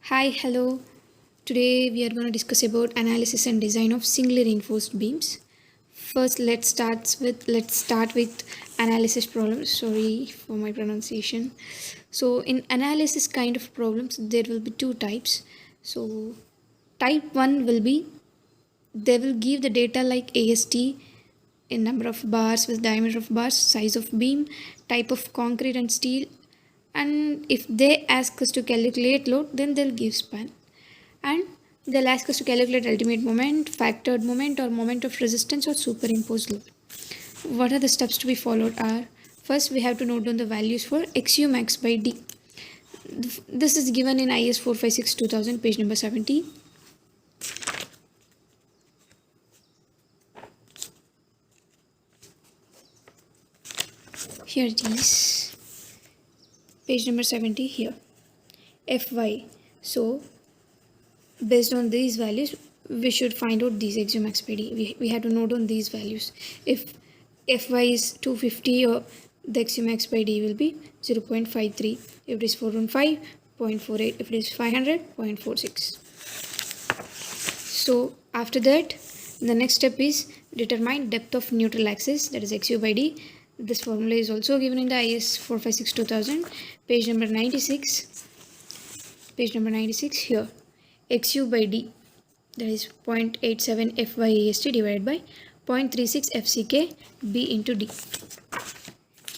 Hi, hello. Today we are going to discuss about analysis and design of singly reinforced beams. First, let's start with analysis problems. Sorry for my pronunciation. So, in analysis kind of problems, there will be two types. So, type 1 will be they will give the data like AST in number of bars with diameter of bars, size of beam, type of concrete and steel, and if they ask us to calculate load, then they'll give span, and they'll ask us to calculate ultimate moment, factored moment, or moment of resistance, or superimposed load. What are the steps to be followed are: first we have to note down the values for XU max by D. This is given in IS 456 2000, page number 70. Here it is, page number 70 here. Fy. So based on these values, we should find out these XU max by D. We have to note down these values. If Fy is 250, or the XU max by D will be 0.53. If it is 415, 0.48. If it is 500, 0.46. So after that, the next step is determine depth of neutral axis, that is XU by D. This formula is also given in the IS 456 2000, page number 96. Page number 96 here. XU by D, that is 0.87 FYAST divided by 0.36 FCK B into D.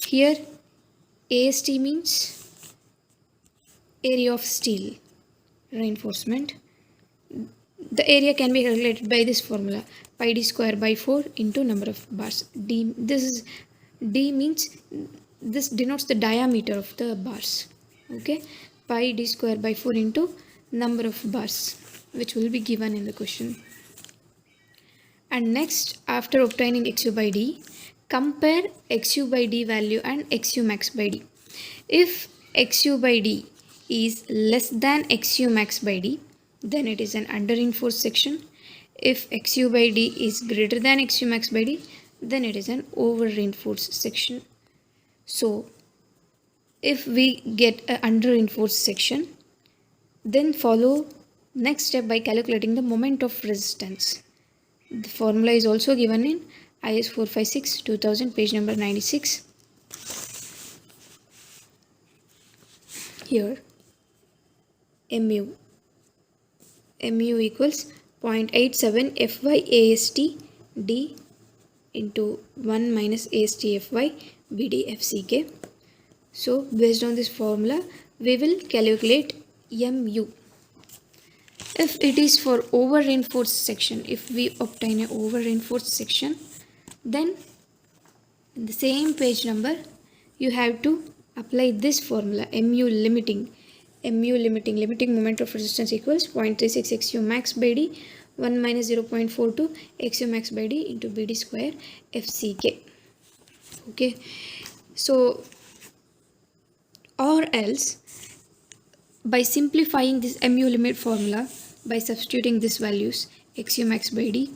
Here AST means area of steel reinforcement. The area can be calculated by this formula, pi d square by 4 into number of bars. D means this denotes the diameter of the bars. Okay, pi d square by 4 into number of bars, which will be given in the question. And next, after obtaining XU by D, compare XU by D value and XU max by D. If XU by D is less than XU max by D, then it is an under reinforced section. If XU by D is greater than XU max by D, then it is an over reinforced section. So if we get an under reinforced section, then follow next step by calculating the moment of resistance. The formula is also given in IS 456 2000, page number 96. Here mu equals 0.87 FYAST D into 1 minus AST FY BD FCK. So based on this formula, we will calculate mu. If it is for over reinforced section, if we obtain a over reinforced section, then in the same page number you have to apply this formula, limiting moment of resistance equals 0.36 XU max by D 1 minus 0.42 XU max by D into BD square FCK. Okay, so or else by simplifying this mu limit formula, by substituting these values XU max by D,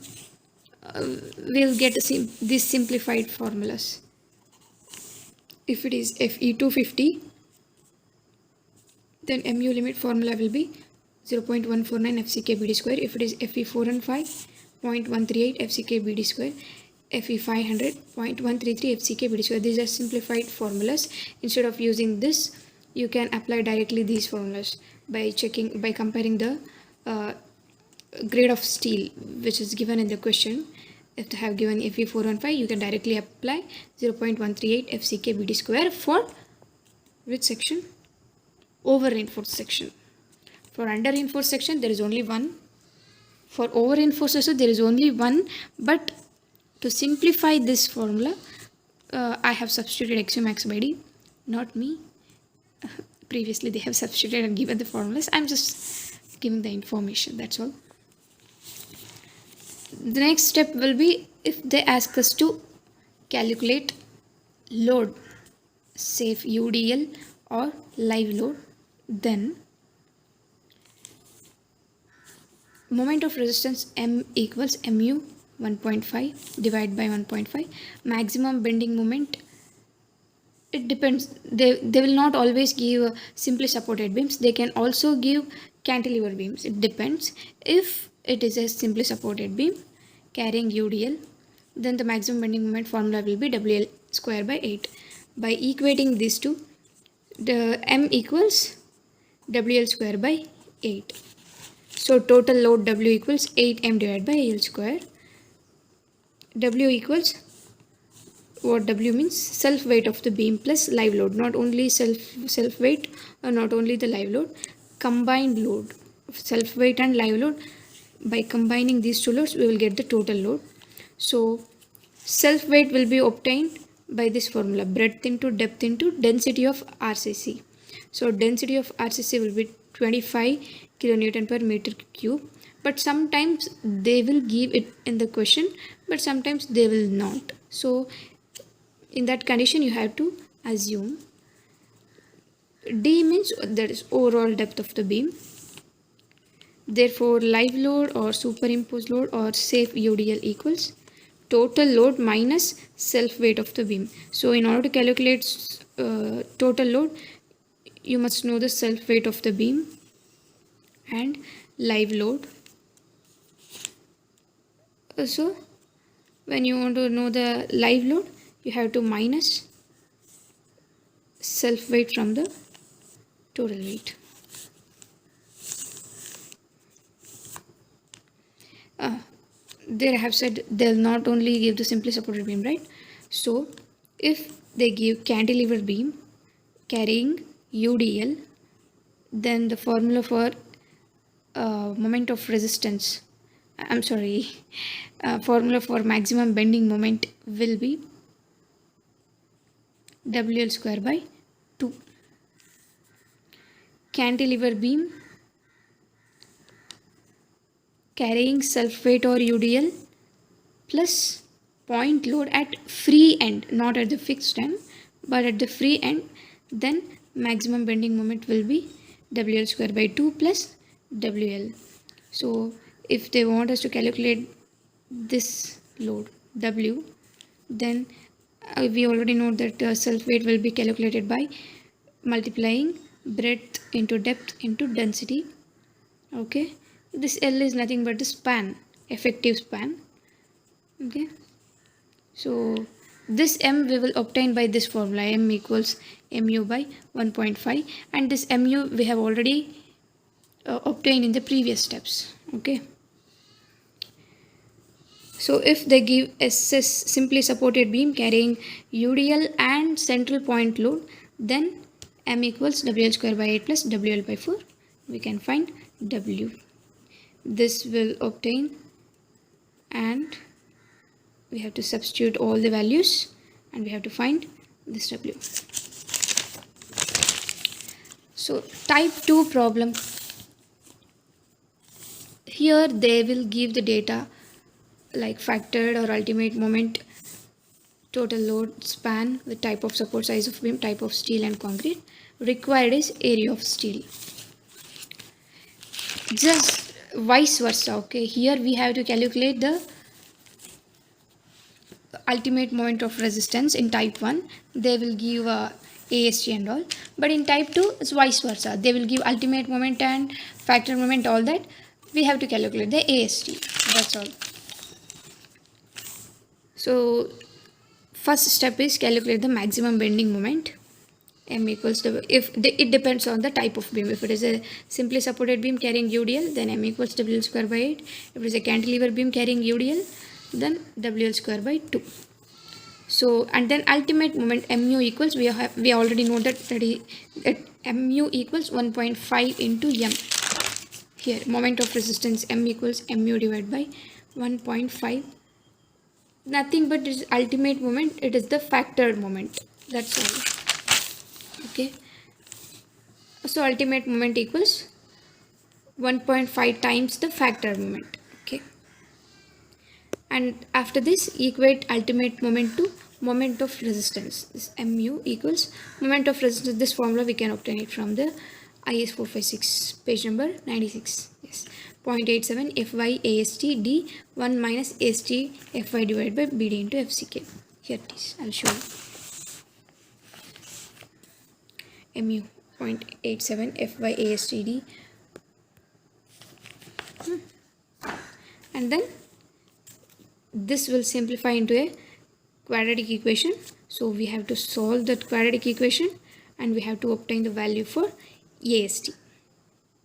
we'll get these simplified formulas. If it is Fe 250, then mu limit formula will be 0.149 FCK BD square. If it is Fe 415, 0.138 FCK BD square. Fe 500, 0.133 FCK BD square. These are simplified formulas. Instead of using this, you can apply directly these formulas by comparing the grade of steel which is given in the question. If they have given Fe 415, you can directly apply 0.138 FCK BD square for which section? Over reinforced section. For under reinforced section, there is only one. For over reinforced section, there is only one. But to simplify this formula, I have substituted XU max by D. Not me. Previously, they have substituted and given the formulas. I'm just giving the information. That's all. The next step will be if they ask us to calculate load, say UDL or live load, then moment of resistance M equals mu 1.5 divided by 1.5. Maximum bending moment, it depends. They will not always give simply supported beams. They can also give cantilever beams. It depends. If it is a simply supported beam carrying UDL, then the maximum bending moment formula will be WL square by 8. By equating these two, the M equals WL square by 8. So total load W equals 8M divided by L square. W equals, what W means, self weight of the beam plus live load. Not only self weight or not only the live load, combined load, self weight and live load. By combining these two loads, we will get the total load. So self weight will be obtained by this formula, breadth into depth into density of RCC. So density of RCC will be 25 kilonewton per meter cube. But sometimes they will give it in the question, but sometimes they will not. So in that condition, you have to assume D means that is overall depth of the beam. Therefore, live load or superimposed load or safe UDL equals total load minus self weight of the beam. So in order to calculate total load, you must know the self weight of the beam and live load. So when you want to know the live load, you have to minus self weight from the total weight. There I have said they'll not only give the simply supported beam, right? So if they give cantilever beam carrying UDL, then the formula for moment of resistance, formula for maximum bending moment will be WL square by 2. Cantilever beam carrying self weight or UDL plus point load at free end, not at the fixed end, but at the free end, then maximum bending moment will be WL square by 2 plus WL. So if they want us to calculate this load W, then we already know that self weight will be calculated by multiplying breadth into depth into density. Okay, this L is nothing but the span, effective span. Okay, so this M we will obtain by this formula, M equals mu by 1.5, and this mu we have already obtained in the previous steps. Okay, so if they give SS simply supported beam carrying UDL and central point load, then M equals WL square by 8 plus WL by 4. We can find W. This will obtain, and we have to substitute all the values and we have to find this W. So type 2 problem. Here they will give the data like factored or ultimate moment, total load, span, the type of support, size of beam, type of steel and concrete. Required is area of steel. Just vice versa. Okay, here we have to calculate the ultimate moment of resistance. In type 1 they will give AST and all, but in type 2 it's vice versa. They will give ultimate moment and factor moment, all that we have to calculate the AST. That's all. So first step is calculate the maximum bending moment. M equals W. It depends on the type of beam. If it is a simply supported beam carrying UDL, then M equals WL square by 8. If it is a cantilever beam carrying UDL, then WL square by 2. So, and then ultimate moment mu equals, we already know that mu equals 1.5 into M. Here moment of resistance M equals mu divided by 1.5. Nothing but this ultimate moment, it is the factored moment. That's all. Okay, so ultimate moment equals 1.5 times the factor moment. Okay, and after this equate ultimate moment to moment of resistance. This mu equals moment of resistance. This formula we can obtain it from the IS 456 page number 96. Yes, 0.87 Fy AST D 1 minus AST Fy divided by BD into FCK. Here it is, I'll show you. mu 0.87 Fy AST D and then this will simplify into a quadratic equation. So we have to solve that quadratic equation and we have to obtain the value for AST.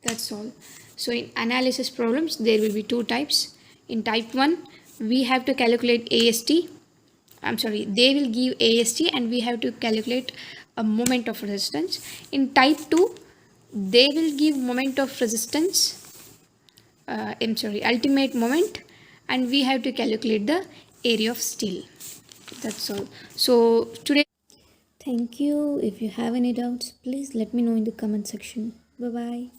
That's all. So in analysis problems there will be two types. In type 1 we have to calculate AST. They will give AST and we have to calculate a moment of resistance. In type 2 they will give moment of resistance, ultimate moment, and we have to calculate the area of steel. That's all. So today, thank you. If you have any doubts, please let me know in the comment section. Bye bye.